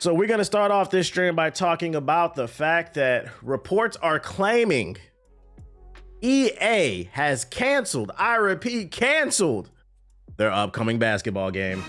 So we're going to start off this stream by talking about the fact that reports are claiming EA has canceled, I repeat, canceled their upcoming basketball game.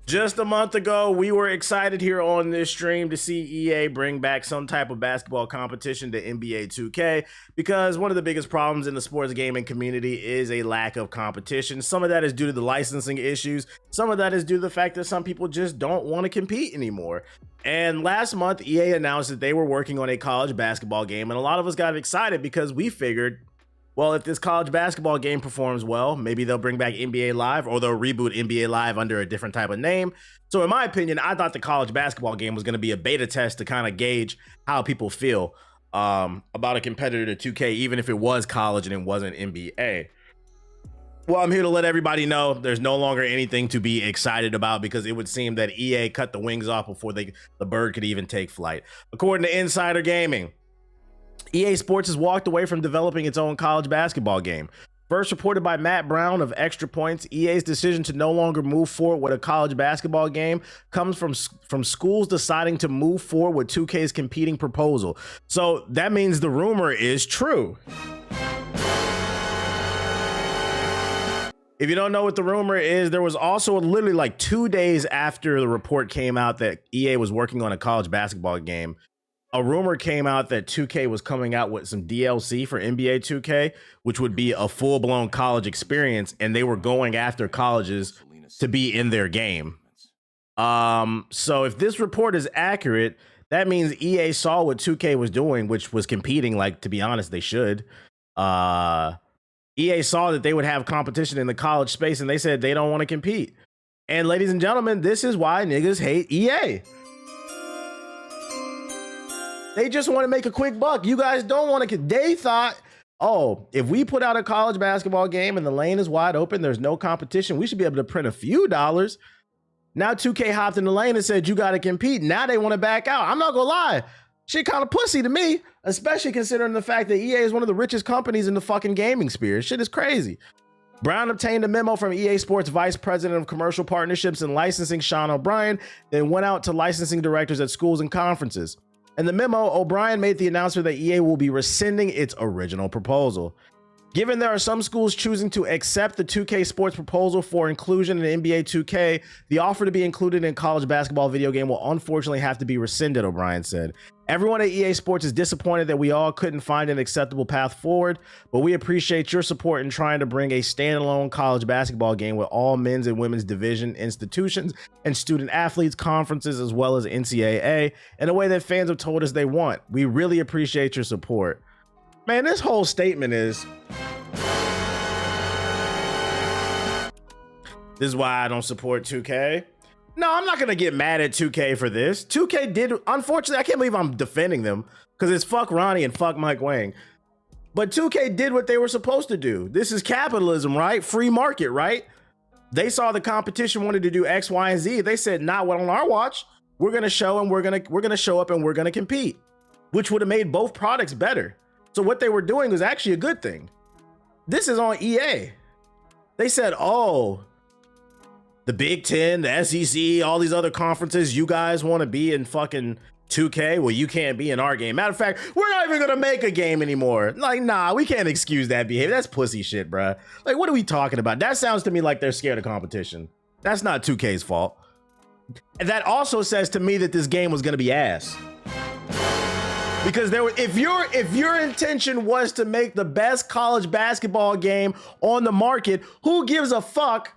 Just a month ago, we were excited here on this stream to see EA bring back some type of basketball competition to NBA 2K, because one of the biggest problems in the sports gaming community is a lack of competition. Some of that is due to the licensing issues. Some of that is due to the fact that some people just don't want to compete anymore. And last month, EA announced that they were working on a college basketball game, and a lot of us got excited because we figured, well, if this college basketball game performs well, maybe they'll bring back NBA Live, or they'll reboot NBA Live under a different type of name. So in my opinion, I thought the college basketball game was going to be a beta test to kind of gauge how people feel about a competitor to 2K, even if it was college and it wasn't NBA. Well, I'm here to let everybody know there's no longer anything to be excited about, because it would seem that EA cut the wings off before the bird could even take flight. According to Insider Gaming, EA Sports has walked away from developing its own college basketball game. First reported by Matt Brown of Extra Points, EA's decision to no longer move forward with a college basketball game comes from schools deciding to move forward with 2K's competing proposal. So that means the rumor is true. If you don't know what the rumor is, there was also literally like 2 days after the report came out that EA was working on a college basketball game, a rumor came out that 2K was coming out with some DLC for NBA 2K, which would be a full-blown college experience, and they were going after colleges to be in their game. So if this report is accurate, that means EA saw what 2K was doing, which was competing, like, to be honest, they should. EA saw that they would have competition in the college space, and they said they don't want to compete. And ladies and gentlemen, this is why niggas hate EA. They just want to make a quick buck. You guys don't want to. They thought, oh, if we put out a college basketball game and the lane is wide open, there's no competition, we should be able to print a few dollars. Now 2K hopped in the lane and said, you got to compete. Now they want to back out. I'm not going to lie. Shit kind of pussy to me, especially considering the fact that EA is one of the richest companies in the fucking gaming sphere. Shit is crazy. Brown obtained a memo from EA Sports Vice President of Commercial Partnerships and Licensing, Sean O'Brien, then went out to licensing directors at schools and conferences. In the memo, O'Brien made the announcement that EA will be rescinding its original proposal. Given there are some schools choosing to accept the 2K Sports proposal for inclusion in NBA 2K, the offer to be included in college basketball video game will unfortunately have to be rescinded, O'Brien said. Everyone at EA Sports is disappointed that we all couldn't find an acceptable path forward, but we appreciate your support in trying to bring a standalone college basketball game with all men's and women's division institutions and student athletes, conferences, as well as NCAA, in a way that fans have told us they want. We really appreciate your support. Man, this whole statement is... This is why I don't support 2K. No, I'm not going to get mad at 2K for this. 2K did, unfortunately, I can't believe I'm defending them, because it's fuck Ronnie and fuck Mike Wang. But 2K did what they were supposed to do. This is capitalism, right? Free market, right? They saw the competition wanted to do X, Y, and Z. They said, nah, well, on our watch, we're going to show and we're going to show up and we're going to compete, which would have made both products better. So what they were doing was actually a good thing. This is on EA. They said, oh, the Big Ten, the SEC, all these other conferences, you guys want to be in fucking 2K? Well, you can't be in our game. Matter of fact, we're not even going to make a game anymore. Like, nah, we can't excuse that behavior. That's pussy shit, bruh. Like, what are we talking about? That sounds to me like they're scared of competition. That's not 2K's fault. And that also says to me that this game was going to be ass. Because there was, if your intention was to make the best college basketball game on the market, who gives a fuck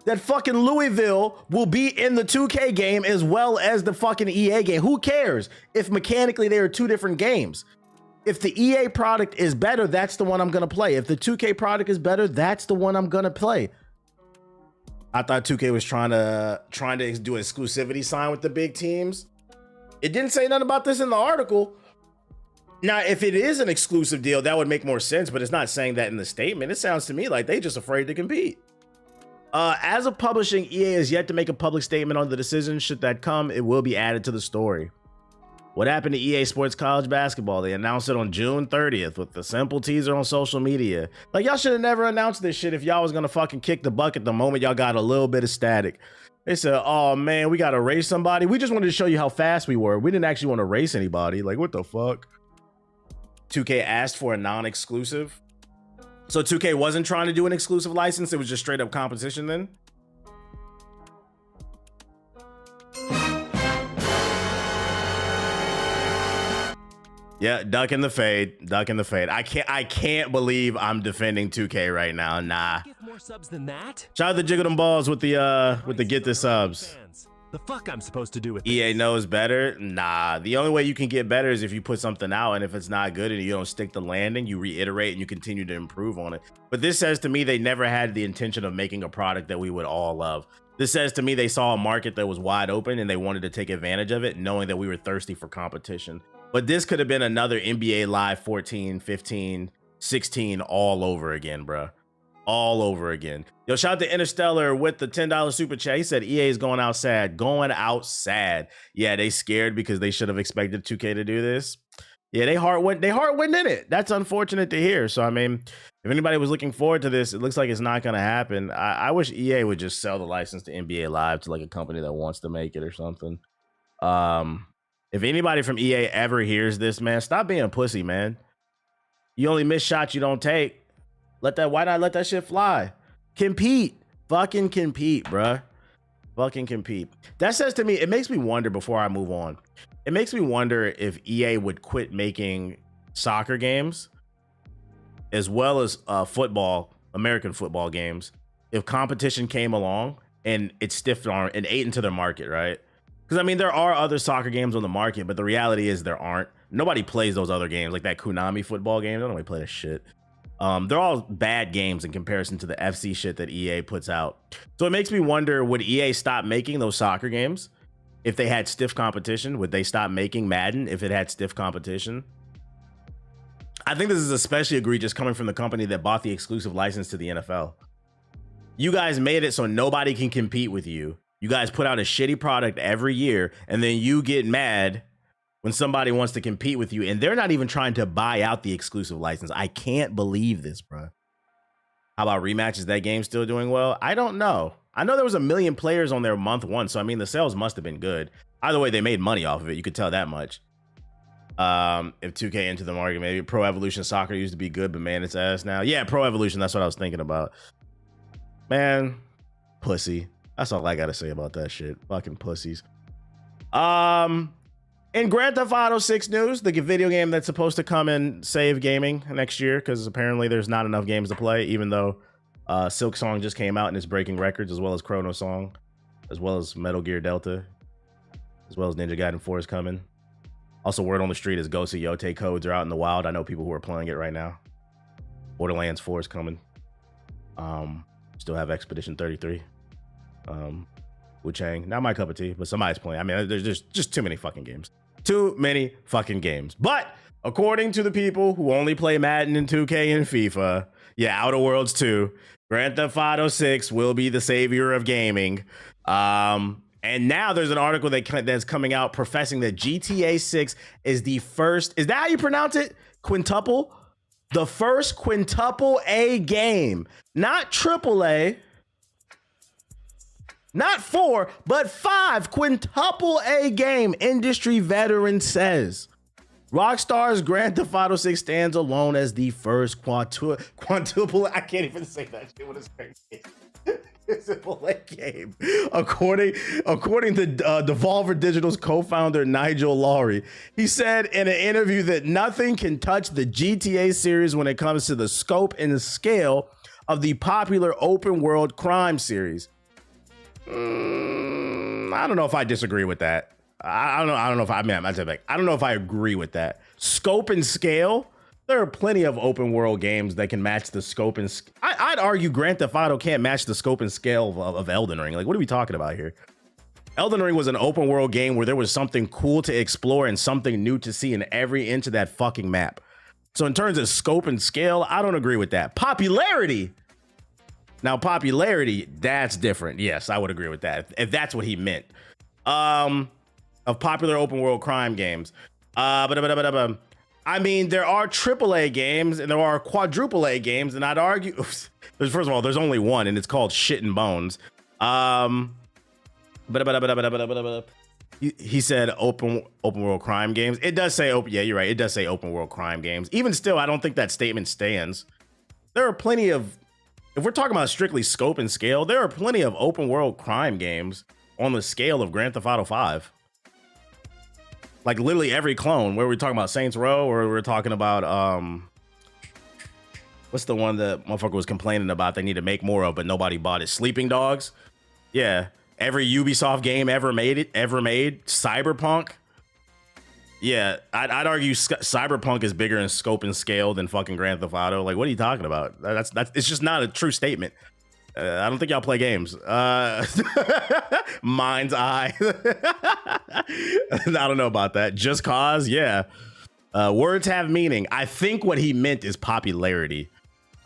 that fucking Louisville will be in the 2K game as well as the fucking EA game? Who cares if mechanically they are two different games? If the EA product is better, that's the one I'm gonna play. If the 2K product is better, that's the one I'm gonna play. I thought 2K was trying to do an exclusivity sign with the big teams. It didn't say nothing about this in the article. Now, if it is an exclusive deal, that would make more sense, but it's not saying that in the statement. It sounds to me like they just afraid to compete. As of publishing, EA is yet to make a public statement on the decision. Should that come, it will be added to the story. What happened to EA Sports College Basketball? They announced it on June 30th with the simple teaser on social media. Like, y'all should have never announced this shit if y'all was gonna fucking kick the bucket the moment y'all got a little bit of static. They said, oh man, we gotta race somebody. We just wanted to show you how fast we were. We didn't actually want to race anybody. Like, what the fuck? 2K asked for a non-exclusive. So 2K wasn't trying to do an exclusive license. It was just straight up competition then? Yeah, duck in the fade. Duck in the fade. I can't believe I'm defending 2K right now. Nah. Get more subs than that? Shout out to Jiggle Them Balls with the get the subs. The fuck I'm supposed to do with EA this? knows better? Nah. The only way you can get better is if you put something out, and if it's not good and you don't stick the landing, you reiterate and you continue to improve on it. But this says to me they never had the intention of making a product that we would all love. This says to me they saw a market that was wide open and they wanted to take advantage of it, knowing that we were thirsty for competition. But this could have been another NBA Live 14, 15, 16 all over again, bruh. All over again. Yo, shout out to Interstellar with the $10 super chat. He said EA is going out sad. Going out sad. Yeah, they scared because they should have expected 2K to do this. Yeah, they heart went in it. That's unfortunate to hear. So, I mean, if anybody was looking forward to this, it looks like it's not going to happen. I wish EA would just sell the license to NBA Live to like a company that wants to make it or something. If anybody from EA ever hears this, man, stop being a pussy, man. You only miss shots you don't take. Why not let that shit fly? Compete. Fucking compete, bruh. Fucking compete. That says to me, it makes me wonder before I move on. It makes me wonder if EA would quit making soccer games as well as American football games if competition came along and it stiffed arm and ate into their market, right? Because, I mean, there are other soccer games on the market, but the reality is there aren't. Nobody plays those other games, like that Konami football game. Nobody play that shit. They're all bad games in comparison to the FC shit that EA puts out. So it makes me wonder, would EA stop making those soccer games if they had stiff competition? Would they stop making Madden if it had stiff competition? I think this is especially egregious coming from the company that bought the exclusive license to the NFL. You guys made it so nobody can compete with you. You guys put out a shitty product every year, and then you get mad when somebody wants to compete with you, and they're not even trying to buy out the exclusive license. I can't believe this, bro. How about Rematch? Is that game still doing well? I don't know. I know there was 1 million players on there month one, so I mean, the sales must have been good. Either way, they made money off of it. You could tell that much. If 2K entered the market, maybe Pro Evolution Soccer used to be good, but man, it's ass now. Yeah, Pro Evolution, that's what I was thinking about. Man, pussy. That's all I gotta say about that shit. Fucking pussies. In Grand Theft Auto 6 news, the video game that's supposed to come and save gaming next year, because apparently there's not enough games to play, even though Silk Song just came out and is breaking records, as well as Chrono Song, as well as Metal Gear Delta, as well as Ninja Gaiden 4 is coming. Also, word on the street is Ghost of Yotei codes are out in the wild. I know people who are playing it right now. Borderlands 4 is coming. Still have Expedition 33. Wu-Chang, not my cup of tea, but somebody's playing. I mean, there's just too many fucking games. Too many fucking games. But according to the people who only play Madden and 2K and FIFA, yeah, Outer Worlds 2, Grand Theft Auto 6 will be the savior of gaming. And now there's an article that's coming out professing that GTA 6 is the first, is that how you pronounce it? Quintuple? The first quintuple A game, not triple A. Not 4, but 5 quintuple A game, industry veteran says. Rockstar's Grand Theft Auto 6 stands alone as the first quintuple. I can't even say that shit with a straight face. Quintuple A game. According to Devolver Digital's co-founder Nigel Lawry, he said in an interview that nothing can touch the GTA series when it comes to the scope and the scale of the popular open world crime series. I don't know if I disagree with that. I don't know if I don't know if I agree with that. Scope and scale. There are plenty of open world games that can match the scope and I'd argue Grand Theft Auto can't match the scope and scale of Elden Ring. Like, what are we talking about here? Elden Ring was an open world game where there was something cool to explore and something new to see in every inch of that fucking map. So in terms of scope and scale, I don't agree with that. Popularity. Now, popularity, that's different. Yes, I would agree with that if that's what he meant. of popular open world crime games. I mean, there are AAA games and there are quadruple A games, and I'd argue, first of all, there's only one, and it's called Shit and Bones. He said open world crime games. It does say yeah, you're right. It does say open world crime games. Even still, I don't think that statement stands. There are plenty of, if we're talking about strictly scope and scale, there are plenty of open world crime games on the scale of Grand Theft Auto 5. Like literally every clone. Where we're talking about Saints Row, or we're talking about what's the one that motherfucker was complaining about they need to make more of, but nobody bought it? Sleeping Dogs. Yeah. Every Ubisoft game ever made. Cyberpunk. Yeah, I'd argue Cyberpunk is bigger in scope and scale than fucking Grand Theft Auto. Like, what are you talking about? That's it's just not a true statement. I don't think y'all play games. Mind's eye. I don't know about that. Just Cause, yeah. Words have meaning. I think what he meant is popularity.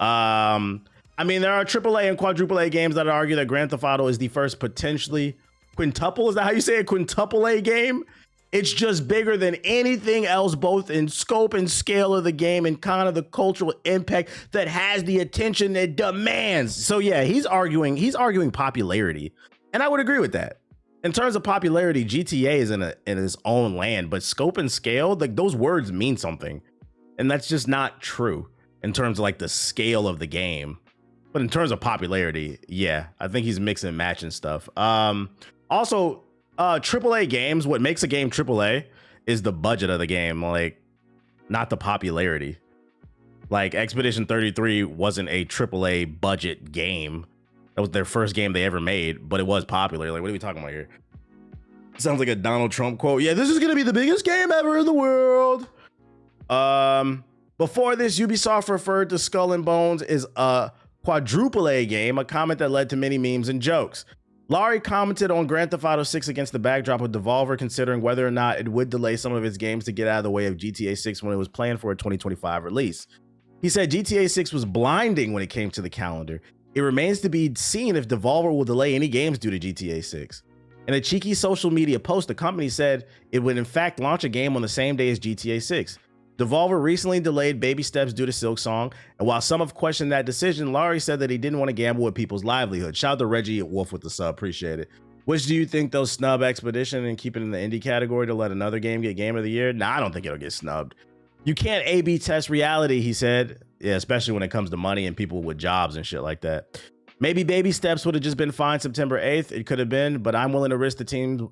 I mean, there are AAA and quadruple A games that argue that Grand Theft Auto is the first potentially quintuple. Is that how you say it? Quintuple A game? It's just bigger than anything else, both in scope and scale of the game and kind of the cultural impact that has the attention it demands. So yeah, he's arguing popularity. And I would agree with that. In terms of popularity, GTA is in its own land, but scope and scale, like those words mean something. And that's just not true in terms of like the scale of the game. But in terms of popularity, yeah, I think he's mixing and matching stuff. Also, AAA games, what makes a game AAA is the budget of the game, like not the popularity. Like Expedition 33 wasn't a AAA budget game. That was their first game they ever made, but it was popular. Like, what are we talking about here? Sounds like a Donald Trump quote. Yeah, this is gonna be the biggest game ever in the world. Before this, Ubisoft referred to Skull and Bones as a quadruple A game, a comment that led to many memes and jokes. Laurie commented on Grand Theft Auto 6 against the backdrop of Devolver considering whether or not it would delay some of its games to get out of the way of GTA 6 when it was planned for a 2025 release. He said GTA 6 was blinding when it came to the calendar. It remains to be seen if Devolver will delay any games due to GTA 6. In a cheeky social media post, the company said it would in fact launch a game on the same day as GTA 6. Devolver recently delayed Baby Steps due to Silksong, and while some have questioned that decision, Laurie said that he didn't want to gamble with people's livelihood. Shout out to Reggie Wolf with the sub, appreciate it. Which do you think they'll snub Expedition and keep it in the indie category to let another game get Game of the Year? Nah, I don't think it'll get snubbed. You can't A/B test reality, he said. Yeah, especially when it comes to money and people with jobs and shit like that. Maybe Baby Steps would have just been fine September 8th. It could have been, but am I willing to risk the team's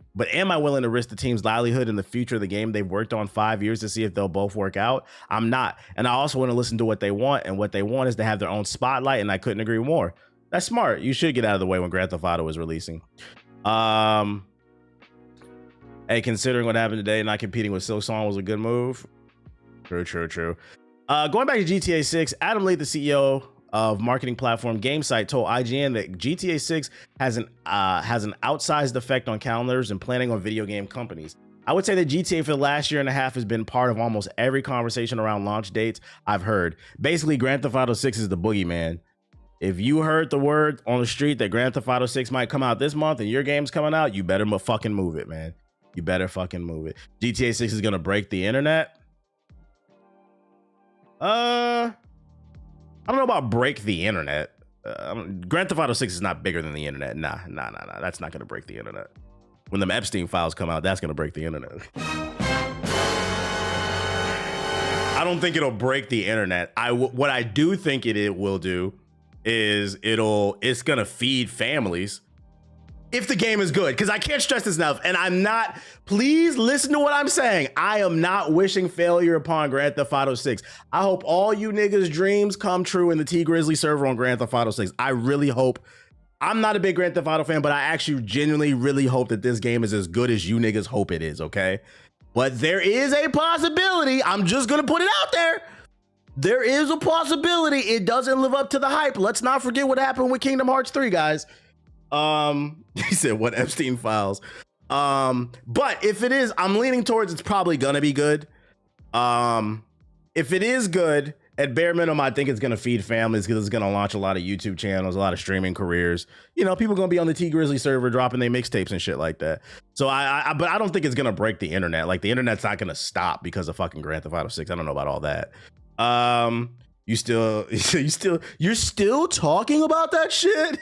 livelihood in the future of the game they've worked on 5 years to see if they'll both work out? I'm not. And I also want to listen to what they want, and what they want is to have their own spotlight, and I couldn't agree more. That's smart. You should get out of the way when Grand Theft Auto is releasing. Hey, considering what happened today, not competing with Silksong was a good move. True. Going back to GTA 6, Adam Lee, the CEO of marketing platform GameSite, told IGN that GTA 6 has an outsized effect on calendars and planning on video game companies. I would say that GTA for the last year and a half has been part of almost every conversation around launch dates I've heard. Basically, Grand Theft Auto 6 is the boogeyman. If you heard the word on the street that Grand Theft Auto 6 might come out this month and your game's coming out, you better fucking move it, man. You better fucking move it. GTA 6 is gonna break the internet. I don't know about break the internet. Grand Theft Auto 6 is not bigger than the internet. Nah. That's not gonna break the internet. When them Epstein files come out, that's gonna break the internet. I don't think it'll break the internet. What I do think it will do is it's gonna feed families if the game is good, because I can't stress this enough, and I'm not, please listen to what I'm saying. I am not wishing failure upon Grand Theft Auto 6. I hope all you niggas' dreams come true in the T Grizzly server on Grand Theft Auto 6. I really hope. I'm not a big Grand Theft Auto fan, but I actually genuinely really hope that this game is as good as you niggas hope it is, okay? But there is a possibility, I'm just gonna put it out there. There is a possibility it doesn't live up to the hype. Let's not forget what happened with Kingdom Hearts 3, guys. He said, what Epstein files? But if it is, I'm leaning towards it's probably gonna be good. If it is good, At bare minimum, I think it's going to feed families because it's going to launch a lot of YouTube channels, a lot of streaming careers. You know, people going to be on the T Grizzly server dropping their mixtapes and shit like that. So but I don't think it's going to break the internet. Like the internet's not going to stop because of fucking Grand Theft Auto 6. I don't know about all that. You're still talking about that shit?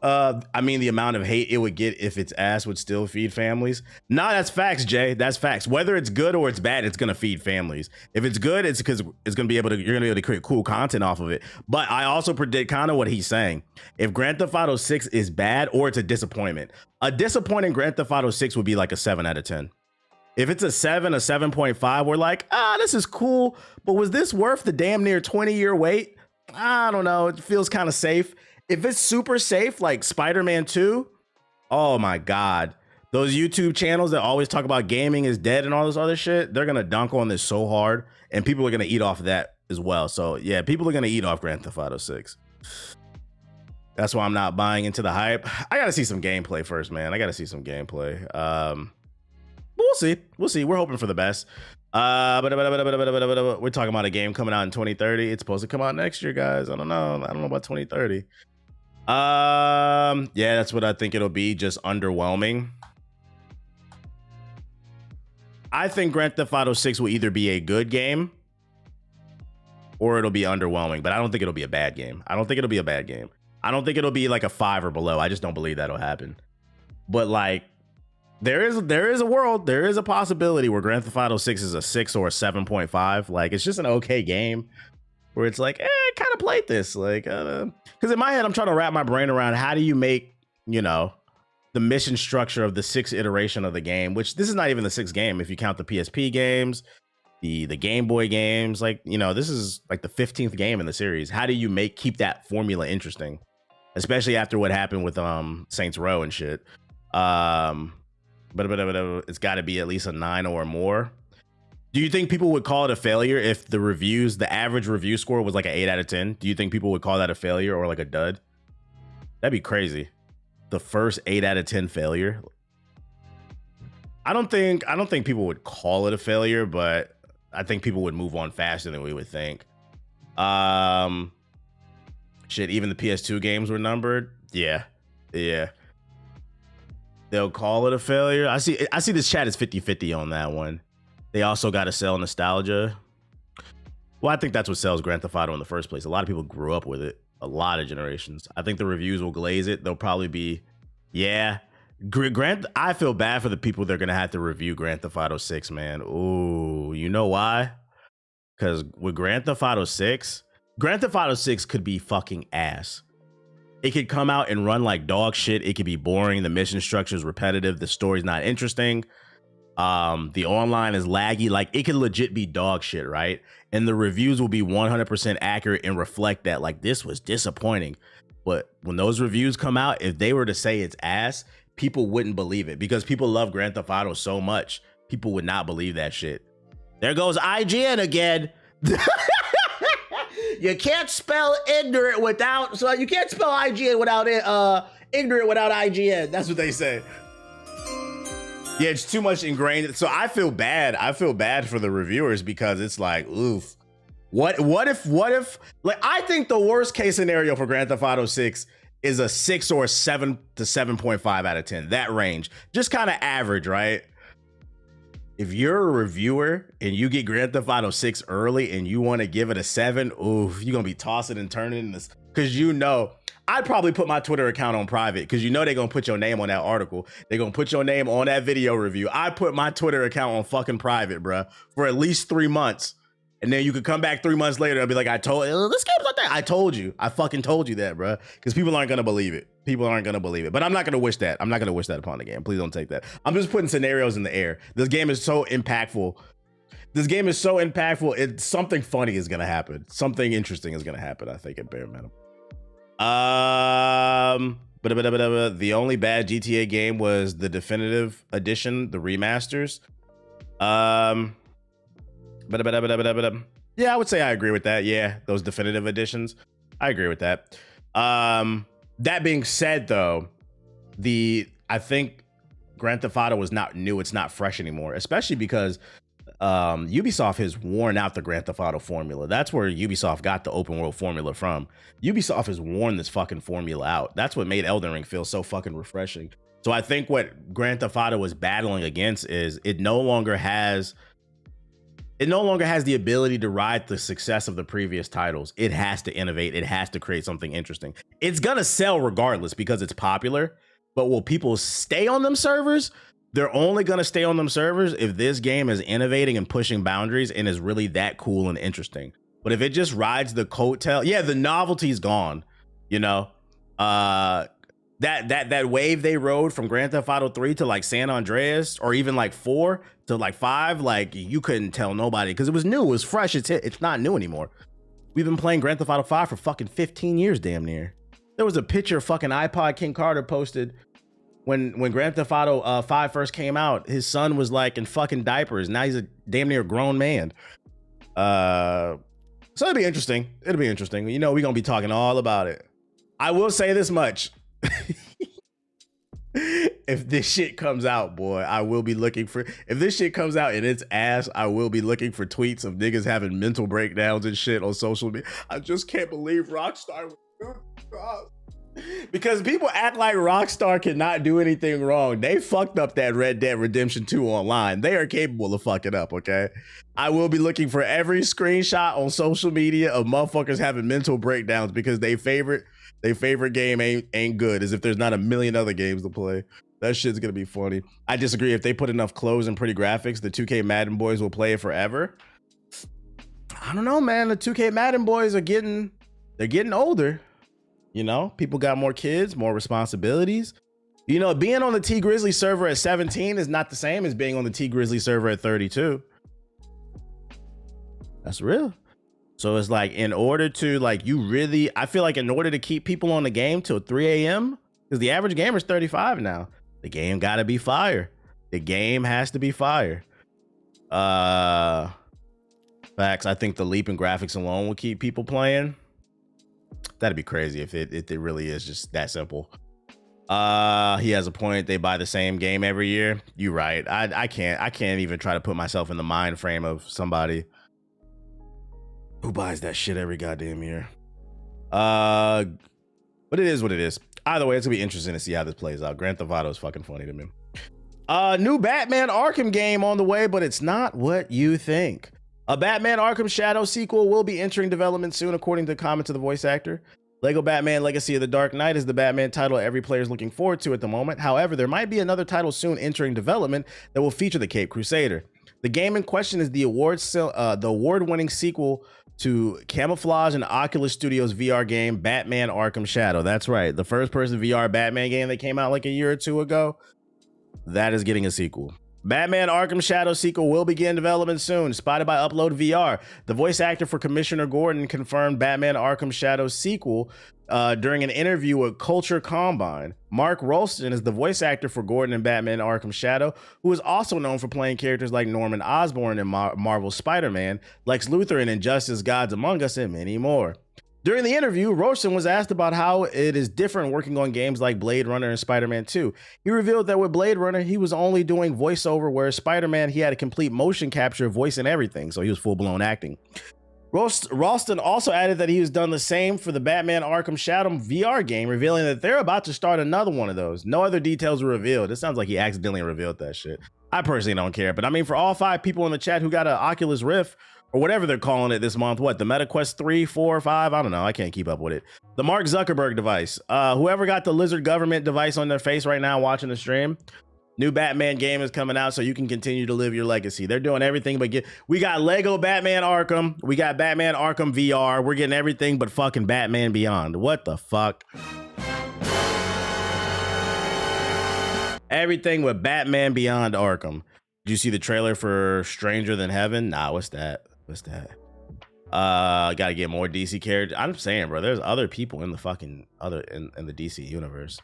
I mean, the amount of hate it would get if its ass would still feed families. Nah, that's facts, Jay. That's facts. Whether it's good or it's bad, it's gonna feed families. If it's good, it's because you're gonna be able to create cool content off of it. But I also predict kind of what he's saying. If Grand Theft Auto 6 is bad or it's a disappointing Grand Theft Auto 6 would be like a 7 out of 10. If it's a 7, a 7.5, we're like, this is cool, but was this worth the damn near 20-year wait? I don't know. It feels kind of safe. If it's super safe, like Spider-Man 2, oh my God. Those YouTube channels that always talk about gaming is dead and all this other shit, they're going to dunk on this so hard, and people are going to eat off of that as well. So yeah, people are going to eat off Grand Theft Auto 6. That's why I'm not buying into the hype. I got to see some gameplay first, man. I got to see some gameplay. We'll see. We're hoping for the best. But we're talking about a game coming out in 2030. It's supposed to come out next year, guys. I don't know about 2030. Yeah, that's what I think it'll be. Just underwhelming. I think Grand Theft Auto 6 will either be a good game or it'll be underwhelming, but I don't think it'll be a bad game. I don't think it'll be like a 5 or below. I just don't believe that'll happen. But like, there is a possibility where Grand Theft Auto 6 is a 6 or a 7.5. Like, it's just an okay game where it's like, I kind of played this. Like, because in my head, I'm trying to wrap my brain around how do you make, you know, the mission structure of the 6th iteration of the game, which this is not even the 6th game if you count the PSP games, the Game Boy games. Like, you know, this is like the 15th game in the series. How do you keep that formula interesting, especially after what happened with Saints Row and shit? But it's got to be at least a 9 or more. Do you think people would call it a failure if the average review score was like an 8 out of 10? Do you think people would call that a failure or like a dud? That'd be crazy. The first 8 out of 10 failure. I don't think people would call it a failure, but I think people would move on faster than we would think. Shit, even the PS2 games were numbered. Yeah. They'll call it a failure. I see this chat is 50-50 on that one. They also got to sell nostalgia. Well, I think that's what sells Grand Theft Auto in the first place. A lot of people grew up with it. A lot of generations. I think the reviews will glaze it. They'll probably be, yeah. I feel bad for the people that are going to have to review Grand Theft Auto 6, man. Ooh, you know why? Because with Grand Theft Auto 6 could be fucking ass. It could come out and run like dog shit. It could be boring. The mission structure is repetitive. The story's not interesting. The online is laggy. Like, it could legit be dog shit, right? And the reviews will be 100% accurate and reflect that, like, this was disappointing. But when those reviews come out, if they were to say it's ass, people wouldn't believe it because people love Grand Theft Auto so much. People would not believe that shit. There goes IGN again. You can't spell ignorant without, so you can't spell IGN without ignorant without IGN. That's what they say. Yeah, it's too much ingrained. So I feel bad. I feel bad for the reviewers because it's like, oof. What if, like, I think the worst case scenario for Grand Theft Auto 6 is a 6 or a 7 to 7.5 out of 10. That range. Just kind of average, right? If you're a reviewer and you get Grand Theft Auto 6 early and you want to give it a 7, oof, you're going to be tossing and turning this. Because you know, I'd probably put my Twitter account on private because you know they're going to put your name on that article. They're going to put your name on that video review. I put my Twitter account on fucking private, bruh, for at least 3 months. And then you could come back 3 months later and be like, this game's like that. I told you. I fucking told you that, bruh. Because people aren't going to believe it. People aren't going to believe it. But I'm not going to wish that. I'm not going to wish that upon the game. Please don't take that. I'm just putting scenarios in the air. This game is so impactful. Something funny is going to happen. Something interesting is going to happen, I think, at bare minimum. The only bad GTA game was the definitive edition, the remasters. Yeah, I would say I agree with that. Yeah, those definitive editions. I agree with that. That being said, though, I think Grand Theft Auto was not new. It's not fresh anymore, especially because Ubisoft has worn out the Grand Theft Auto formula. That's where Ubisoft got the open world formula from. Ubisoft has worn this fucking formula out. That's what made Elden Ring feel so fucking refreshing. So I think what Grand Theft Auto was battling against is it no longer has the ability to ride the success of the previous titles. It has to innovate. It has to create something interesting. It's gonna sell regardless because it's popular, but will people stay on them servers? They're only going to stay on them servers if this game is innovating and pushing boundaries and is really that cool and interesting. But if it just rides the coattail, yeah, the novelty's gone. You know, that wave they rode from Grand Theft Auto 3 to like San Andreas, or even like 4 to like 5, like you couldn't tell nobody because it was new, it was fresh. It's not new anymore. We've been playing Grand Theft Auto 5 for fucking 15 years, damn near. There was a picture fucking iPod King Carter posted when Grand Theft Auto 5 first came out. His son was like in fucking diapers. Now he's a damn near grown man. So it'll be interesting. It'll be interesting. You know, we're going to be talking all about it. I will say this much. If this shit comes out, boy, I will be looking for, if this shit comes out and it's ass, I will be looking for tweets of niggas having mental breakdowns and shit on social media. I just can't believe Rockstar would do this. Because people act like Rockstar cannot do anything wrong. They fucked up that Red Dead Redemption 2 online. They are capable of fucking up, okay? I will be looking for every screenshot on social media of motherfuckers having mental breakdowns because they favorite game ain't good, as if there's not a million other games to play. That shit's gonna be funny. I disagree. If they put enough clothes and pretty graphics, the 2K Madden boys will play it forever. I don't know, man. The 2K Madden boys are getting older. You know, people got more kids, more responsibilities. You know, being on the T Grizzly server at 17 is not the same as being on the T Grizzly server at 32. That's real. So it's like, in order to like, I feel like in order to keep people on the game till 3 a.m., because the average gamer is 35 now, the game got to be fire. The game has to be fire. Facts. I think the leap in graphics alone will keep people playing. That'd be crazy if it really is just that simple. He has a point. They buy the same game every year. You're right. I can't even try to put myself in the mind frame of somebody who buys that shit every goddamn year. But it is what it is. Either way, it's gonna be interesting to see how this plays out. Grand Theft Auto is fucking funny to me. New Batman Arkham game on the way, but it's not what you think. A Batman Arkham Shadow sequel will be entering development soon, according to comments of the voice actor. Lego Batman Legacy of the Dark Knight is the Batman title every player is looking forward to at the moment. However, there might be another title soon entering development that will feature the Caped Crusader. The game in question is the award-winning sequel to Camouflage and Oculus Studios VR game Batman Arkham Shadow. That's right, the first-person VR Batman game that came out like a year or two ago. That is getting a sequel. Batman Arkham Shadow sequel will begin development soon, spotted by Upload VR. The voice actor for Commissioner Gordon confirmed Batman Arkham Shadow sequel during an interview with Culture Combine. Mark Rolston is the voice actor for Gordon in Batman Arkham Shadow, who is also known for playing characters like Norman Osborn in Marvel's Spider-Man, Lex Luthor in Injustice: Gods Among Us, and many more. During the interview, Rolston was asked about how it is different working on games like Blade Runner and Spider-Man 2. He revealed that with Blade Runner, he was only doing voiceover, whereas Spider-Man, he had a complete motion capture, voice, and everything, so he was full-blown acting. Rolston also added that he has done the same for the Batman Arkham Shadow VR game, revealing that they're about to start another one of those. No other details were revealed. It sounds like he accidentally revealed that shit. I personally don't care, but I mean, for all 5 people in the chat who got an Oculus Rift, or whatever they're calling it this month, what, the MetaQuest 3, 4, 5? I don't know. I can't keep up with it. The Mark Zuckerberg device. Whoever got the lizard government device on their face right now watching the stream, new Batman game is coming out so you can continue to live your legacy. They're doing everything but we got Lego Batman Arkham. We got Batman Arkham VR. We're getting everything but fucking Batman Beyond. What the fuck? Everything with Batman Beyond Arkham. Did you see the trailer for Stranger Than Heaven? Nah, what's that? Gotta get more DC characters. I'm saying, bro, there's other people in the fucking in the DC universe.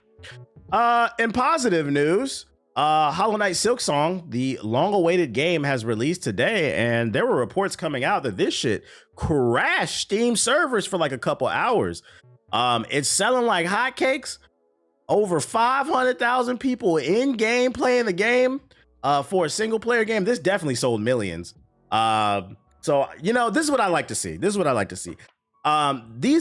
In positive news, Hollow Knight Silksong, the long-awaited game, has released today, and there were reports coming out that this shit crashed Steam servers for like a couple hours. It's selling like hotcakes. Over 500,000 people in game playing the game for a single player game. This definitely sold millions. So, you know, this is what I like to see. These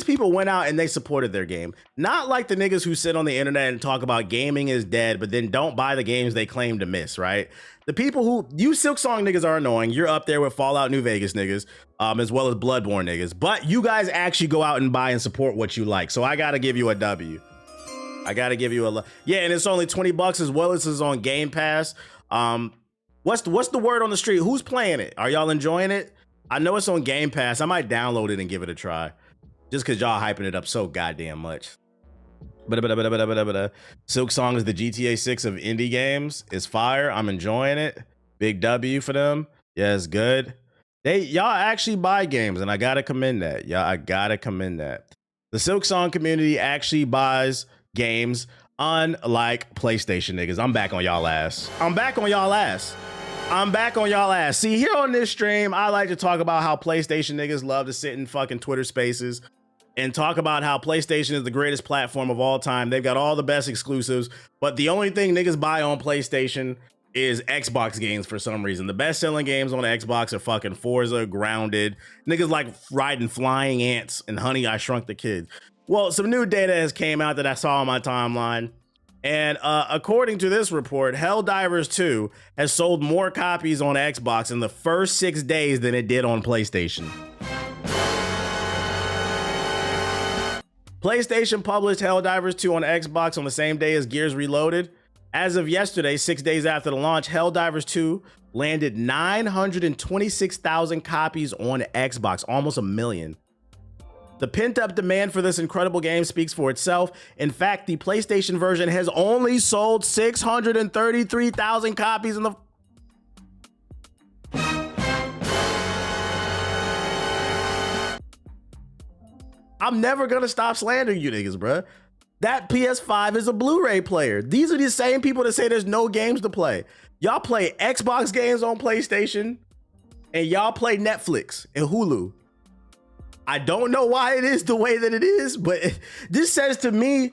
people went out and they supported their game. Not like the niggas who sit on the internet and talk about gaming is dead, but then don't buy the games they claim to miss, right? The people who, you Silksong niggas are annoying. You're up there with Fallout New Vegas niggas, as well as Bloodborne niggas. But you guys actually go out and buy and support what you like. So I gotta give you a W. Yeah, and it's only $20 as well as it's on Game Pass. What's the word on the street? Who's playing it? Are y'all enjoying it? I know it's on Game Pass. I might download it and give it a try. Just because y'all hyping it up so goddamn much. Silksong is the GTA 6 of indie games. It's fire. I'm enjoying it. Big W for them. Yeah, it's good. Y'all actually buy games, and I gotta commend that. The Silksong community actually buys games, unlike PlayStation niggas. I'm back on y'all ass. See, here on this stream, I like to talk about how PlayStation niggas love to sit in fucking Twitter spaces and talk about how PlayStation is the greatest platform of all time. They've got all the best exclusives, but the only thing niggas buy on PlayStation is Xbox games for some reason. The best selling games on Xbox are fucking Forza, Grounded. Niggas like riding flying ants and Honey, I Shrunk the Kids. Well, some new data has came out that I saw on my timeline. And according to this report, Helldivers 2 has sold more copies on Xbox in the first 6 days than it did on PlayStation. PlayStation published Helldivers 2 on Xbox on the same day as Gears Reloaded. As of yesterday, 6 days after the launch, Helldivers 2 landed 926,000 copies on Xbox, almost a million. The pent-up demand for this incredible game speaks for itself. In fact, the PlayStation version has only sold 633,000 copies in the... I'm never gonna stop slandering you niggas, bruh. That PS5 is a Blu-ray player. These are the same people that say there's no games to play. Y'all play Xbox games on PlayStation, and y'all play Netflix and Hulu. I don't know why it is the way that it is, but this says to me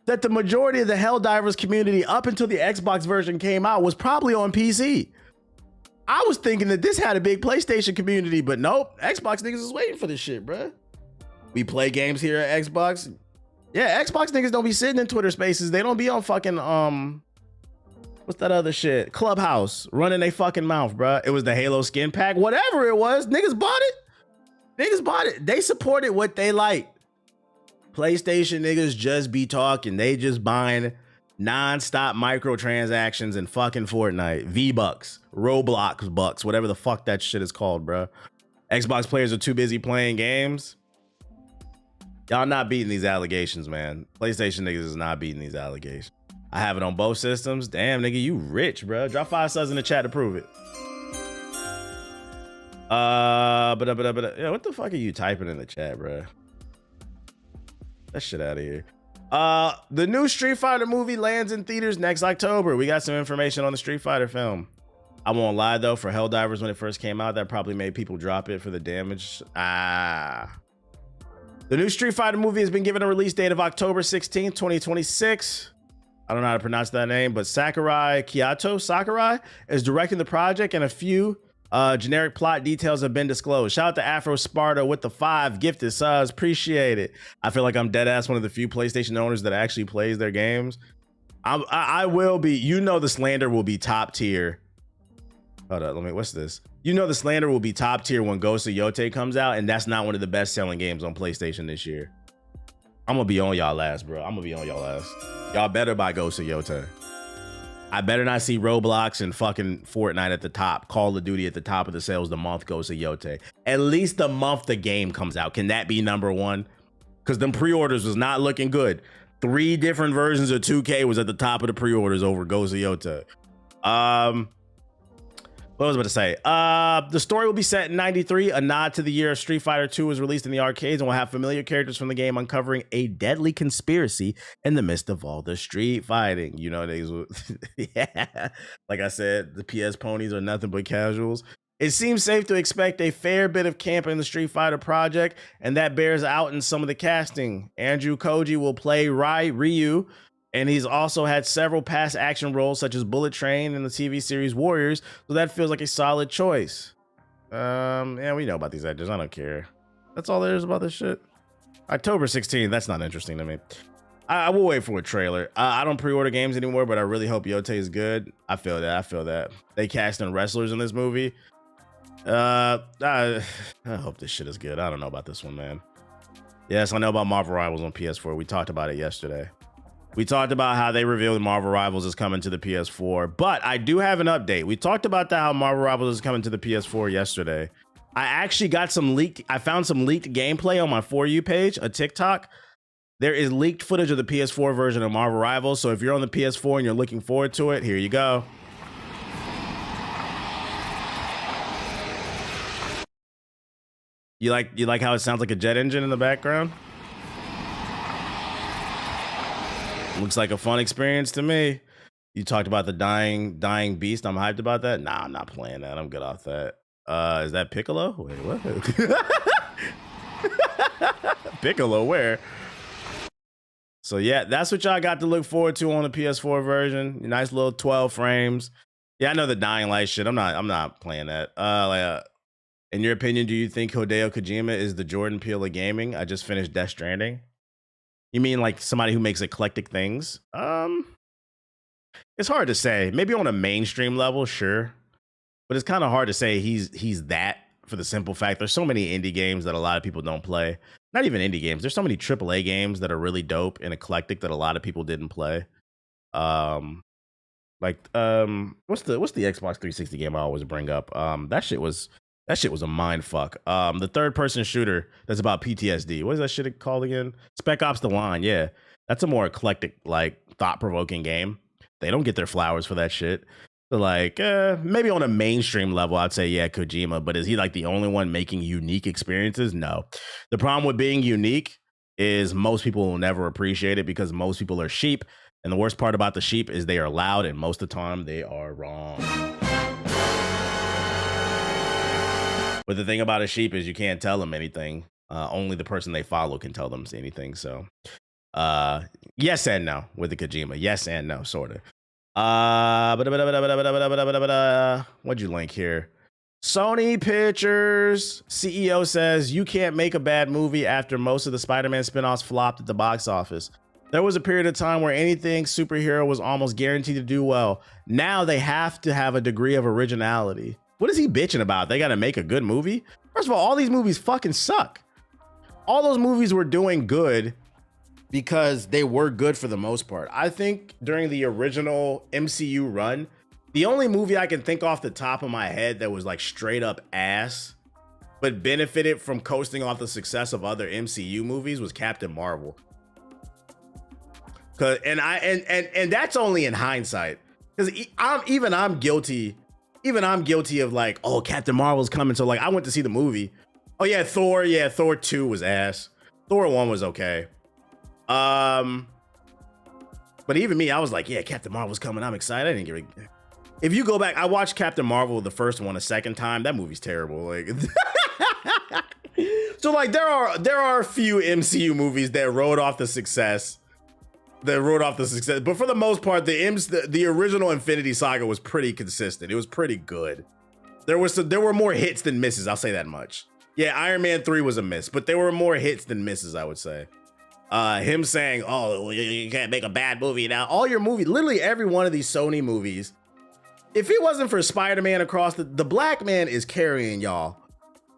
that the majority of the Helldivers community up until the Xbox version came out was probably on PC. I was thinking that this had a big PlayStation community, but nope. Xbox niggas is waiting for this shit, bruh. We play games here at Xbox. Yeah, Xbox niggas don't be sitting in Twitter spaces. They don't be on fucking, what's that other shit? Clubhouse, running their fucking mouth, bruh. It was the Halo skin pack, whatever it was. Niggas bought it. They supported what they liked. PlayStation niggas just be talking. They just buying non-stop microtransactions in fucking Fortnite, V-Bucks, Roblox bucks, whatever the fuck that shit is called, bro. Xbox players are too busy playing games. Y'all not beating these allegations, man. PlayStation niggas is not beating these allegations. I have it on both systems. Damn, nigga, you rich, bro. Drop 5 subs in the chat to prove it. Yeah, what the fuck are you typing in the chat, bro? That shit out of here. The new Street Fighter movie lands in theaters next October. We got some information on the Street Fighter film. I won't lie though, for Helldivers when it first came out, that probably made people drop it for the damage. The new Street Fighter movie has been given a release date of October 16th, 2026. I don't know how to pronounce that name, but Sakurai is directing the project, and a few generic plot details have been disclosed. Shout out to Afro Sparta with the 5 gifted subs. Appreciate it. I feel like I'm dead ass one of the few PlayStation owners that actually plays their games. I will be, you know, the slander will be top tier. Hold up, what's this? You know, the slander will be top tier when Ghost of Yotei comes out, and that's not one of the best selling games on PlayStation this year. I'm gonna be on y'all ass, bro. I'm gonna be on y'all ass. Y'all better buy Ghost of Yotei. I better not see Roblox and fucking Fortnite at the top, Call of Duty at the top of the sales the month Ghost of Yotei. At least the month the game comes out. Can that be number one? Because them pre-orders was not looking good. 3 different versions of 2K was at the top of the pre-orders over Ghost of Yotei. What was I about to say? The story will be set in 93, a nod to the year Street Fighter 2 was released in the arcades, and will have familiar characters from the game uncovering a deadly conspiracy in the midst of all the street fighting. You know, yeah. Like I said, the PS ponies are nothing but casuals. It seems safe to expect a fair bit of camp in the Street Fighter project, and that bears out in some of the casting. Andrew Koji will play Ryu, and he's also had several past action roles such as Bullet Train in the TV series Warriors, so that feels like a solid choice. Yeah, we know about these edges. I don't care. That's all there is about this shit. October 16th. That's not interesting to me. I will wait for a trailer. I don't pre-order games anymore, but I really hope Yotei is good. I feel that. They cast in wrestlers in this movie. I hope this shit is good. I don't know about this one, man. Yes, I know about Marvel Rivals on PS4. We talked about it yesterday. We talked about how they revealed Marvel Rivals is coming to the PS4, but I do have an update. We talked about how Marvel Rivals is coming to the PS4 yesterday. I actually got I found some leaked gameplay on my For You page, a TikTok. There is leaked footage of the PS4 version of Marvel Rivals. So if you're on the PS4 and you're looking forward to it, here you go. You like how it sounds like a jet engine in the background? Looks like a fun experience to me. You talked about the dying beast. I'm hyped about that. Nah, I'm not playing that. I'm good off that. Is that Piccolo? Wait, what? Piccolo, where? So yeah, that's what y'all got to look forward to on the PS4 version. Nice little 12 frames. Yeah, I know the Dying Light shit. I'm not playing that. In your opinion, do you think Hideo Kojima is the Jordan Peele of gaming? I just finished Death Stranding. You mean like somebody who makes eclectic things? It's hard to say. Maybe on a mainstream level, sure. But it's kind of hard to say he's that, for the simple fact there's so many indie games that a lot of people don't play. Not even indie games. There's so many AAA games that are really dope and eclectic that a lot of people didn't play. What's the Xbox 360 game I always bring up? That shit was a mind fuck. The third person shooter that's about PTSD. What is that shit called again? Spec Ops: The Line. Yeah, that's a more eclectic, like thought provoking game. They don't get their flowers for that shit. So like, maybe on a mainstream level, I'd say, yeah, Kojima, but is he like the only one making unique experiences? No. The problem with being unique is most people will never appreciate it because most people are sheep. And the worst part about the sheep is they are loud and most of the time they are wrong. But the thing about a sheep is you can't tell them anything. Only the person they follow can tell them anything. So yes and no with the Kojima. Yes and no, sort of. What'd you link here? Sony Pictures CEO says you can't make a bad movie after most of the Spider-Man spinoffs flopped at the box office. There was a period of time where anything superhero was almost guaranteed to do well. Now they have to have a degree of originality. What is he bitching about? They got to make a good movie? First of all these movies fucking suck. All those movies were doing good because they were good for the most part. I think during the original MCU run, the only movie I can think off the top of my head that was like straight up ass, but benefited from coasting off the success of other MCU movies was Captain Marvel. And that's only in hindsight. Because I'm guilty of like, oh, Captain Marvel's coming. So like I went to see the movie. Oh yeah, Thor 2 was ass. Thor 1 was okay. But even me, I was like, yeah, Captain Marvel's coming. I'm excited. I didn't give a... If you go back, I watched Captain Marvel, the first one, a second time. That movie's terrible. Like, so like there are a few MCU movies that rode off the success. But for the most part, the original Infinity Saga was pretty consistent. It was pretty good. There were more hits than misses. I'll say that much. Yeah, Iron Man 3 was a miss, but there were more hits than misses, I would say. Him saying, oh, you can't make a bad movie now. All your movies, literally every one of these Sony movies, if it wasn't for Spider-Man across the Black Man is carrying y'all.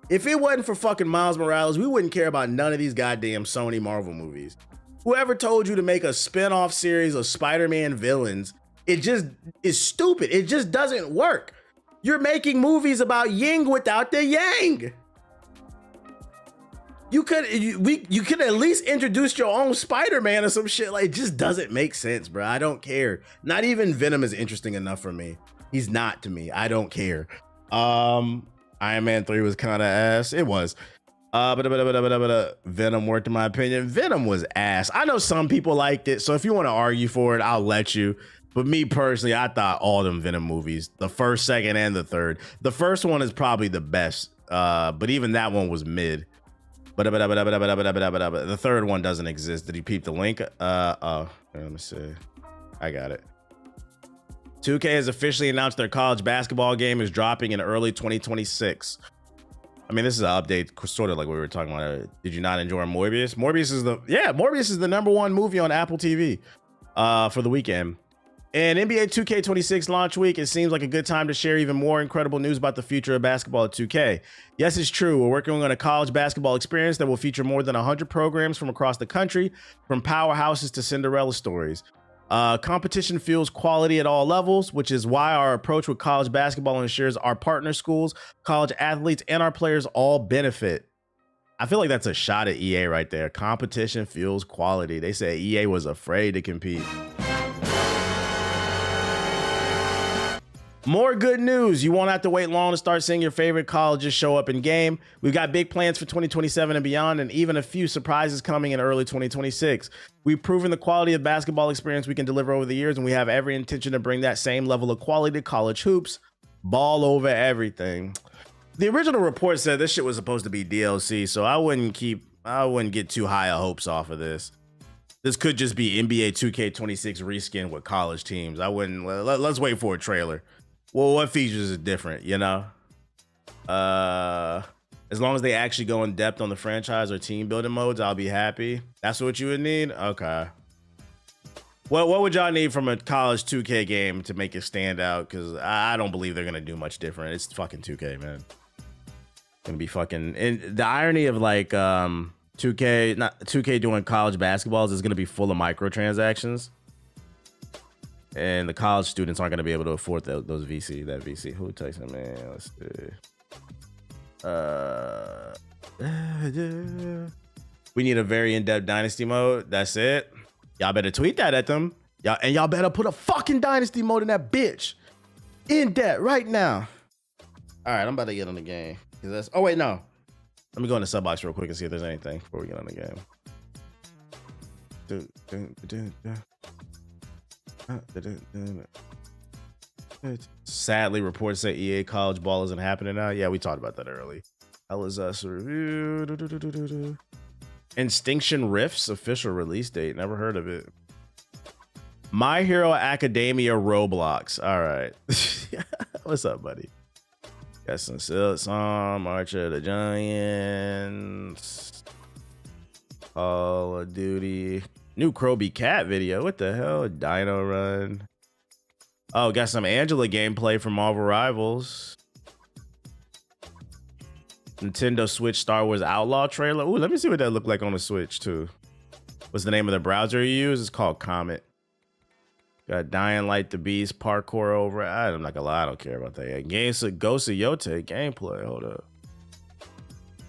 If it wasn't for fucking Miles Morales, we wouldn't care about none of these goddamn Sony Marvel movies. Whoever told you to make a spin-off series of Spider-Man villains, it just is stupid. It just doesn't work. You're making movies about yin without the yang. You could at least introduce your own Spider-Man or some shit. Like, it just doesn't make sense, bro. I don't care. Not even Venom is interesting enough for me. He's not to me. I don't care. Iron Man 3 was kind of ass. It was. Venom worked in my opinion. Venom was ass. I know some people liked it, so if you want to argue for it, I'll let you. But me personally, I thought all them Venom movies, the first, second, and the third. The first one is probably the best, but even that one was mid. The third one doesn't exist. Did you peep the link? Let me see. I got it. 2K has officially announced their college basketball game is dropping in early 2026. I mean, this is an update, sort of like we were talking about. Did you not enjoy Morbius? Morbius is the #1 movie on Apple TV for the weekend. And NBA 2K26 launch week, it seems like a good time to share even more incredible news about the future of basketball at 2K. Yes, it's true. We're working on a college basketball experience that will feature more than 100 programs from across the country, from powerhouses to Cinderella stories. Competition fuels quality at all levels, which is why our approach with college basketball ensures our partner schools, college athletes, and our players all benefit. I feel like that's a shot at EA right there. Competition fuels quality. They said EA was afraid to compete. More good news. You won't have to wait long to start seeing your favorite colleges show up in game. We've got big plans for 2027 and beyond, and even a few surprises coming in early 2026. We've proven the quality of basketball experience we can deliver over the years, and we have every intention to bring that same level of quality to college hoops. Ball over everything. The original report said this shit was supposed to be DLC, so I wouldn't get too high of hopes off of this. This could just be NBA 2K26 reskin with college teams. I wouldn't. Let's wait for a trailer. Well, what features is different, you know? As long as they actually go in depth on the franchise or team building modes, I'll be happy. That's what you would need? Okay. Well, what would y'all need from a college 2K game to make it stand out? Because I don't believe they're going to do much different. It's fucking 2K, man. Gonna be fucking... And the irony of like 2K doing college basketballs is going to be full of microtransactions. And the college students aren't going to be able to afford that VC. Who takes it, man? Let's see. We need a very in-depth dynasty mode. That's it. Y'all better tweet that at them. Y'all better put a fucking dynasty mode in that bitch. In depth right now. All right, I'm about to get on the game. Oh, wait, no. Let me go in the sub box real quick and see if there's anything before we get on the game. Sadly, reports say EA college ball isn't happening now. Yeah, we talked about that early. Hell is us review. Instinction Rifts official release date. Never heard of it. My Hero Academia Roblox. All right. What's up, buddy? Got some Silksong, March of the Giants, Call of Duty. New Kroby Cat video. What the hell? Dino Run. Oh, got some Angela gameplay from Marvel Rivals. Nintendo Switch Star Wars Outlaw trailer. Ooh, let me see what that looked like on the Switch too. What's the name of the browser you use? It's called Comet. Got Dying Light the Beast parkour over. I'm not gonna lie, I don't care about that. Ghost of Yotei gameplay. Hold up.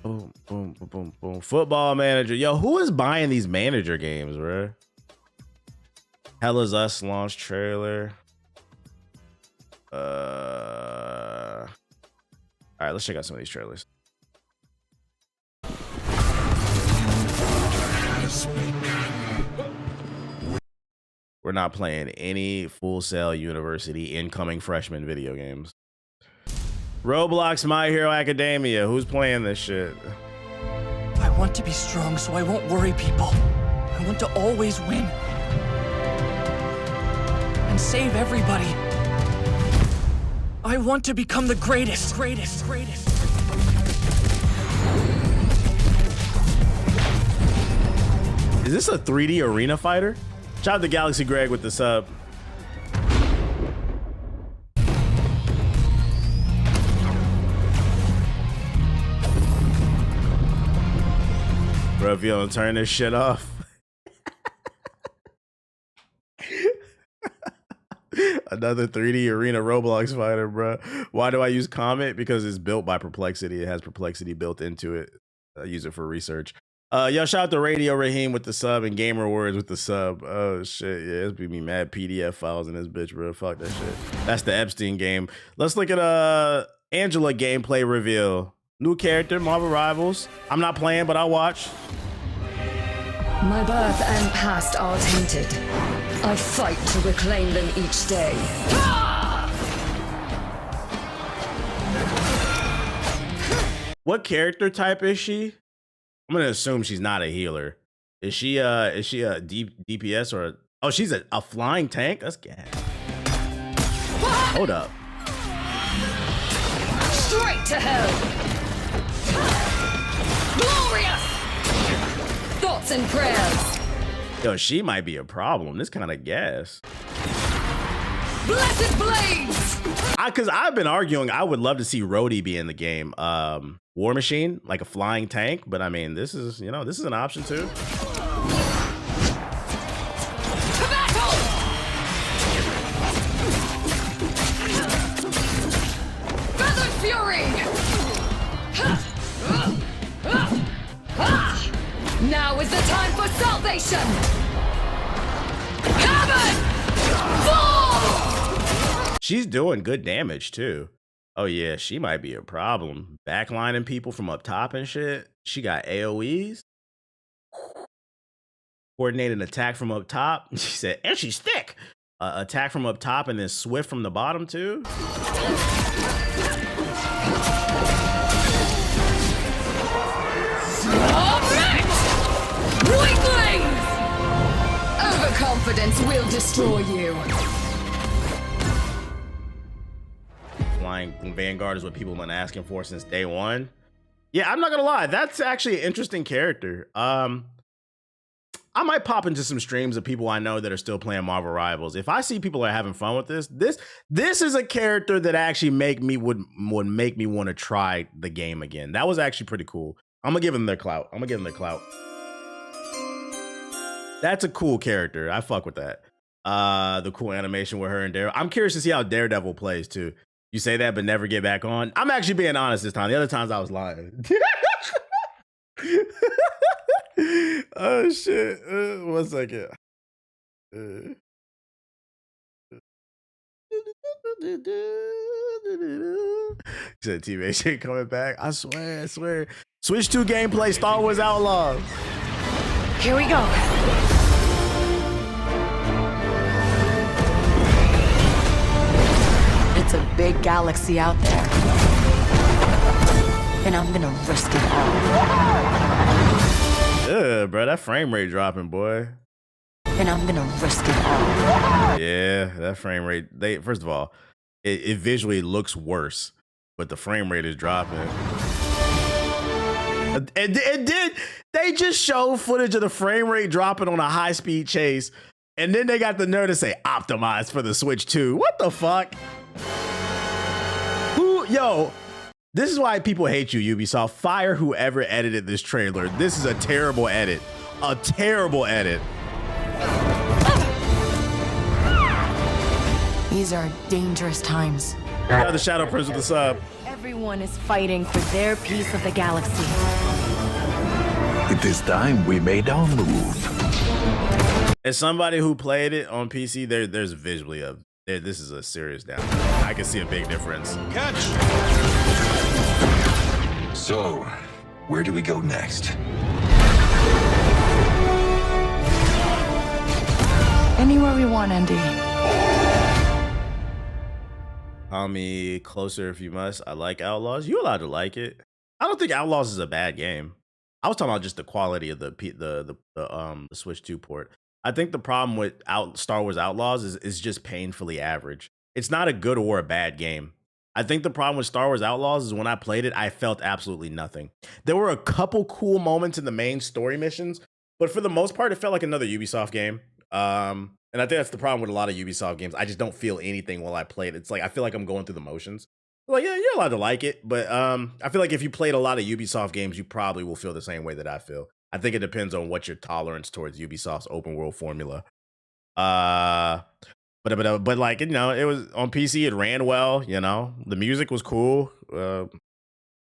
Boom, boom, boom, boom, boom. Football Manager. Yo, who is buying these manager games, bro? Hell is Us launch trailer. All right, let's check out some of these trailers. We're not playing any Full Sail University incoming freshman video games. Roblox My Hero Academia. Who's playing this shit? I want to be strong so I won't worry people. I want to always win. And save everybody. I want to become the greatest. Is this a 3D arena fighter? Shout out to Galaxy Greg with the sub. Bro, if you don't turn this shit off. Another 3D arena Roblox fighter, bro. Why do I use Comet? Because it's built by Perplexity. It has Perplexity built into it. I use it for research. Yo, shout out to Radio Raheem with the sub and Gamer Words with the sub. Oh shit, yeah, it's be mad PDF files in this bitch, bro. Fuck that shit. That's the Epstein game. Let's look at Angela gameplay reveal. New character, Marvel Rivals. I'm not playing, but I'll watch. My birth and past are tainted. I fight to reclaim them each day. What character type is she? I'm gonna assume she's not a healer. Is she a DPS or oh, she's a flying tank? That's gas. Hold up. Straight to hell. Glorious! Thoughts and prayers. Yo, she might be a problem. This kind of gas. Blessed blades! Because I've been arguing, I would love to see Rhodey be in the game. War Machine, like a flying tank. But I mean, this is, you know, this is an option too. To battle! Feathered Fury! Now is the time for salvation! Heaven! Fall! She's doing good damage too. Oh yeah, she might be a problem. Backlining people from up top and shit. She got AoEs. Coordinated attack from up top. She said, and she's thick. Attack from up top and then swift from the bottom too. Weaklings! Overconfidence will destroy you. Flying Vanguard is what people have been asking for since day one. Yeah, I'm not gonna lie, that's actually an interesting character. I might pop into some streams of people I know that are still playing Marvel Rivals. If I see people are having fun with this is a character that actually would make me want to try the game again. That was actually pretty cool. I'm gonna give them their clout. That's a cool character. I fuck with that. The cool animation with her and Daredevil. I'm curious to see how Daredevil plays too. You say that, but never get back on. I'm actually being honest this time. The other times I was lying. Oh shit. 1 second. Said teammate shit coming back. I swear. Switch 2 gameplay, Star Wars Outlaws. Here we go. It's a big galaxy out there. And I'm gonna risk it all. Bro, that frame rate dropping, boy. And I'm gonna risk it all. Yeah, that frame rate. First of all, it visually looks worse, but the frame rate is dropping. It did. They just showed footage of the frame rate dropping on a high-speed chase, and then they got the nerve to say optimized for the Switch 2. What the fuck? Yo, this is why people hate you, Ubisoft. Fire whoever edited this trailer. This is a terrible edit. A terrible edit. These are dangerous times. The Shadow Prince with the sub. Everyone is fighting for their piece of the galaxy. It is time we made our move. As somebody who played it on PC, there's visually this is a serious down. I can see a big difference. Catch! So, where do we go next? Anywhere we want, Andy. Call me closer if you must. I like Outlaws. You allowed to like it. I don't think Outlaws is a bad game. I was talking about just the quality of the Switch 2 port. I think the problem with Star Wars Outlaws is just painfully average. It's not a good or a bad game. I think the problem with Star Wars Outlaws is when I played it, I felt absolutely nothing. There were a couple cool moments in the main story missions, but for the most part, it felt like another Ubisoft game. And I think that's the problem with a lot of Ubisoft games. I just don't feel anything while I play it. It's like, I feel like I'm going through the motions. Like, yeah, you're allowed to like it, but I feel like if you played a lot of Ubisoft games, you probably will feel the same way that I feel. I think it depends on what your tolerance towards Ubisoft's open world formula. But like, you know, it was on PC, it ran well, you know, the music was cool. The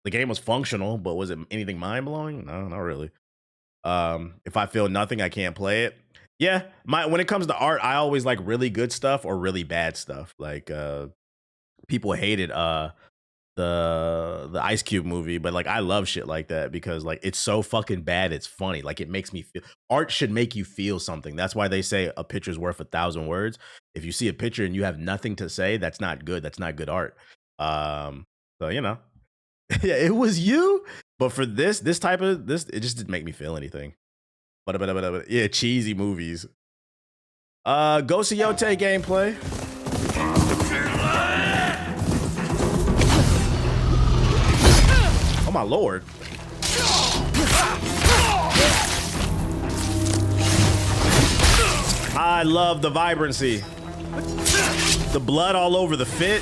game was functional, but was it anything mind-blowing? No, not really. If I feel nothing, I can't play it. Yeah, when it comes to art, I always like really good stuff or really bad stuff. Like people hated the Ice Cube movie, but like I love shit like that because like it's so fucking bad it's funny. Like it makes me feel, art should make you feel something. That's why they say a picture's worth 1,000 words. If you see a picture and you have nothing to say, that's not good. That's not good art. So you know, yeah, it was you. But for this type of it just didn't make me feel anything. But yeah, cheesy movies. Ghost of Yotei gameplay. Oh my lord. I love the vibrancy. The blood all over the fit.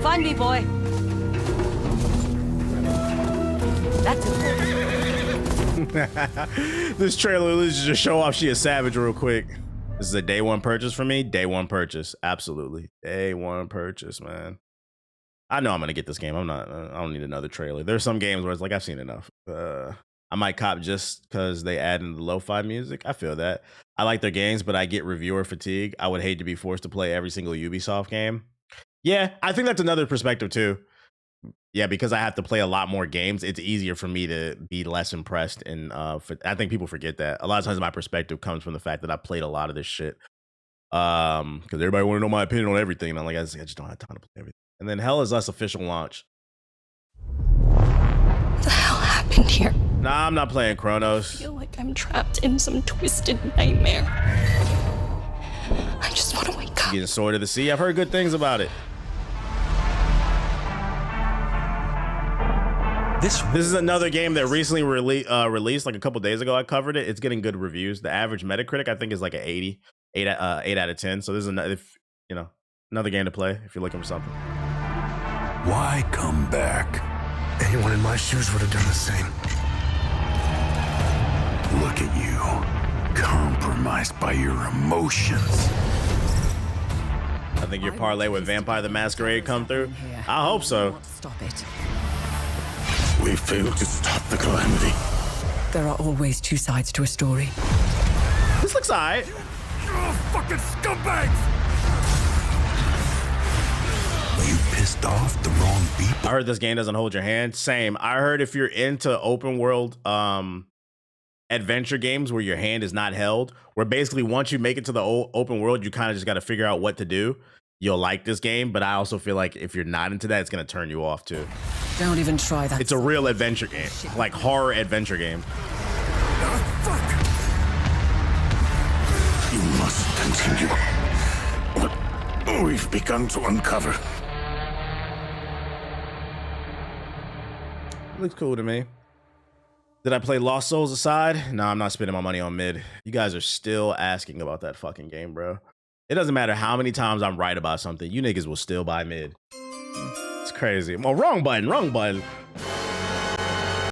Find me, boy. That's it. This trailer is just show off she a savage real quick. This is a day one purchase for me. Day one purchase. Absolutely. Day one purchase, man. I know I'm gonna get this game. I don't need another trailer. There's some games where it's like I've seen enough. I might cop just because they add in the lo-fi music. I feel that. I like their games, but I get reviewer fatigue. I would hate to be forced to play every single Ubisoft game. Yeah, I think that's another perspective too. Yeah, because I have to play a lot more games, it's easier for me to be less impressed. And I think people forget that. A lot of times my perspective comes from the fact that I played a lot of this shit. Because everybody want to know my opinion on everything. And I'm like, I just don't have time to play everything. And then Hell is Us official launch. What the hell happened here? Nah, I'm not playing Chronos. I feel like I'm trapped in some twisted nightmare. I just want to wake up. Getting Sword of the Sea. I've heard good things about it. This is another game that recently released like a couple days ago. I covered it. It's getting good reviews. The average Metacritic, I think, is like an 8 out of 10. So this is another, another game to play if you're looking for something. Why come back? Anyone in my shoes would have done the same. Look at you, compromised by your emotions. I think your parlay with Vampire the Masquerade come through. I hope so. Stop it. We failed to stop the calamity. There are always two sides to a story. This looks alright. Oh, fucking scumbags! You pissed off the wrong people. I heard this game doesn't hold your hand. Same. I heard if you're into open world adventure games where your hand is not held, where basically once you make it to the open world, you kind of just got to figure out what to do. You'll like this game, but I also feel like if you're not into that, it's going to turn you off too. Don't even try that. It's a real adventure game, like horror adventure game. You must continue what we've begun to uncover. Looks cool to me. Did I play Lost Souls aside? No, I'm not spending my money on mid. You guys are still asking about that fucking game, bro. It doesn't matter how many times I'm right about something. You niggas will still buy mid. It's crazy. Well, wrong button, wrong button.